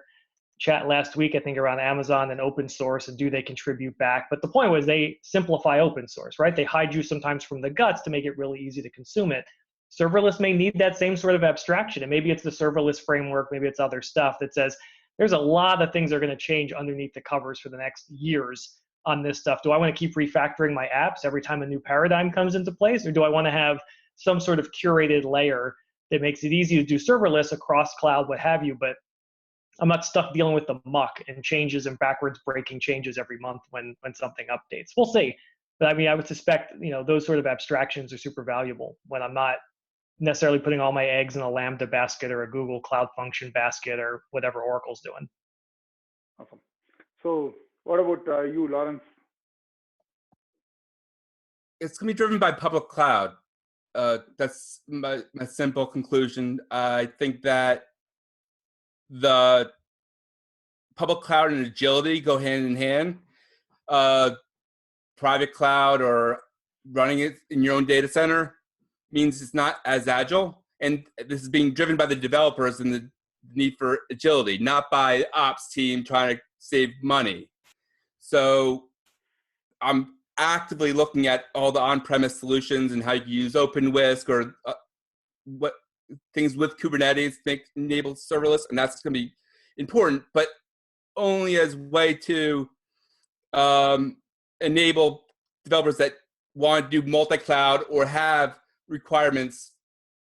chat last week, I think, around Amazon and open source and do they contribute back. But the point was they simplify open source, right? They hide you sometimes from the guts to make it really easy to consume it. Serverless may need that same sort of abstraction. And maybe it's the serverless framework, maybe it's other stuff that says there's a lot of things that are going to change underneath the covers for the next years on this stuff. Do I want to keep refactoring my apps every time a new paradigm comes into place? Or do I want to have some sort of curated layer that makes it easy to do serverless across cloud, what have you, but I'm not stuck dealing with the muck and changes and backwards breaking changes every month when something updates. We'll see. But I would suspect, those sort of abstractions are super valuable when I'm not necessarily putting all my eggs in a Lambda basket or a Google Cloud Function basket or whatever Oracle's doing. Awesome. So what about you, Lawrence? It's going to be driven by public cloud. That's my simple conclusion. I think that the public cloud and agility go hand in hand. Private cloud or running it in your own data center means it's not as agile. And this is being driven by the developers and the need for agility, not by the ops team trying to save money. So I'm actively looking at all the on-premise solutions and how you use OpenWhisk or things with Kubernetes, enable serverless, and that's going to be important, but only as a way to enable developers that want to do multi-cloud or have requirements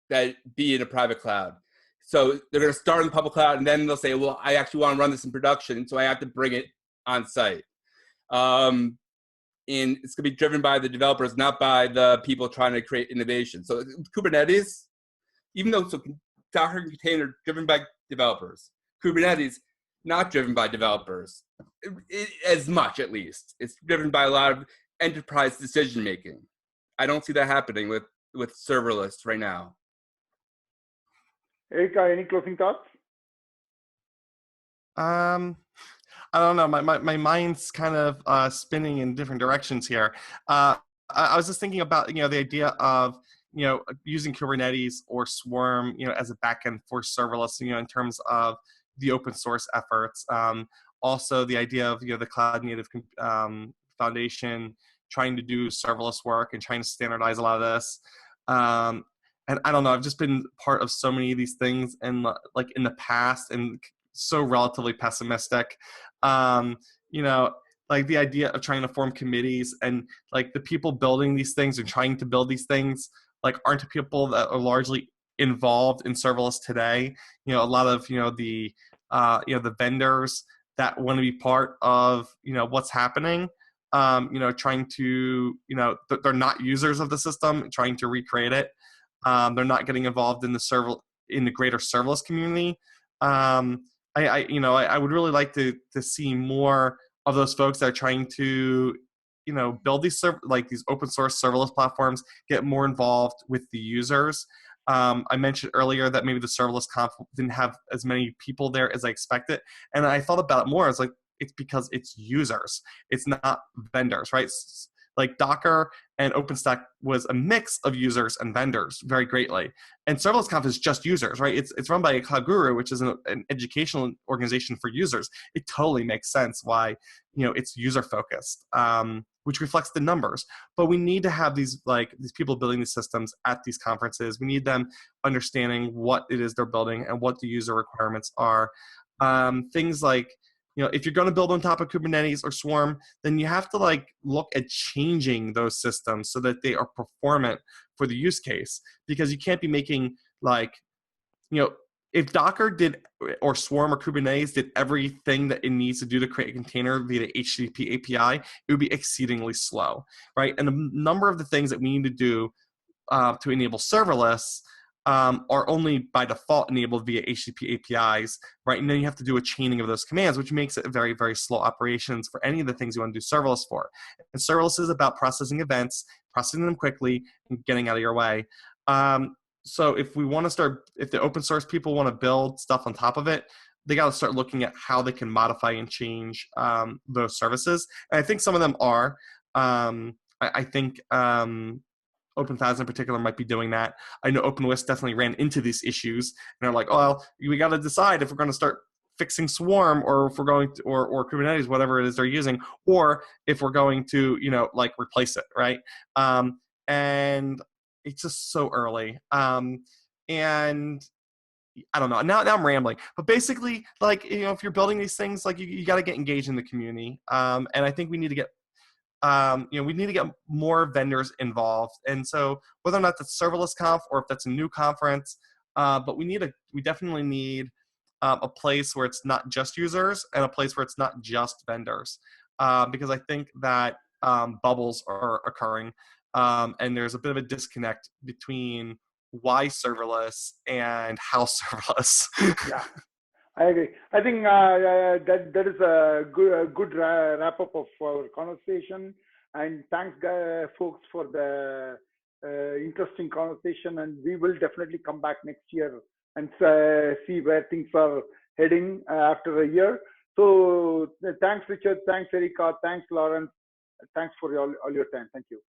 that be in a private cloud. So they're going to start in the public cloud, and then they'll say, well, I actually want to run this in production, so I have to bring it on site. And it's going to be driven by the developers, not by the people trying to create innovation. So Kubernetes, even though Docker container driven by developers, Kubernetes not driven by developers, as much at least. It's driven by a lot of enterprise decision making. I don't see that happening with serverless right now. Erika, any closing thoughts? I don't know. My mind's kind of spinning in different directions here. I was just thinking about the idea of using Kubernetes or Swarm as a backend for serverless in terms of the open source efforts. Also, the idea of the Cloud Native Foundation trying to do serverless work and trying to standardize a lot of this. And I don't know. I've just been part of so many of these things in the past and so relatively pessimistic. Like the idea of trying to form committees and like the people building these things and trying to build these things aren't the people that are largely involved in serverless today. A lot of the vendors that want to be part of what's happening. Trying to they're not users of the system, trying to recreate it. They're not getting involved in the greater serverless community. I would really like to see more of those folks that are trying to build these these open source serverless platforms, get more involved with the users. I mentioned earlier that maybe the serverless conf didn't have as many people there as I expected, and I thought about it more. It's it's because it's users, it's not vendors, right? Like Docker and OpenStack was a mix of users and vendors very greatly. And Serverless Conf is just users, right? It's run by a Cloud Guru, which is an educational organization for users. It totally makes sense why it's user focused, which reflects the numbers. But we need to have these people building these systems at these conferences. We need them understanding what it is they're building and what the user requirements are. Things like if you're going to build on top of Kubernetes or Swarm, then you have to look at changing those systems so that they are performant for the use case. Because you can't be making if Docker did or Swarm or Kubernetes did everything that it needs to do to create a container via the HTTP API, it would be exceedingly slow, right? And a number of the things that we need to do to enable serverless are only by default enabled via HTTP APIs, right? And then you have to do a chaining of those commands, which makes it very, very slow operations for any of the things you want to do serverless for. And serverless is about processing events, processing them quickly, and getting out of your way. So if the open source people want to build stuff on top of it, they got to start looking at how they can modify and change those services. And I think some of them are. I think OpenFAS in particular might be doing that. I know OpenWhisk definitely ran into these issues, and they're like, "Oh, well, we got to decide if we're going to start fixing Swarm, or if we're going to, or Kubernetes, whatever it is they're using, or if we're going to, replace it, right?" And it's just so early. And I don't know. Now I'm rambling, but basically, if you're building these things, you got to get engaged in the community. And I think we need to get. We need to get more vendors involved. And so whether or not that's Serverless Conf or if that's a new conference, but we definitely need a place where it's not just users and a place where it's not just vendors. Because I think that bubbles are occurring, and there's a bit of a disconnect between why serverless and how serverless. Yeah. I agree. I think that is a good wrap up of our conversation. And thanks, folks, for the interesting conversation. And we will definitely come back next year and see where things are heading after a year. So thanks, Richard. Thanks, Erika. Thanks, Lawrence. Thanks for all your time. Thank you.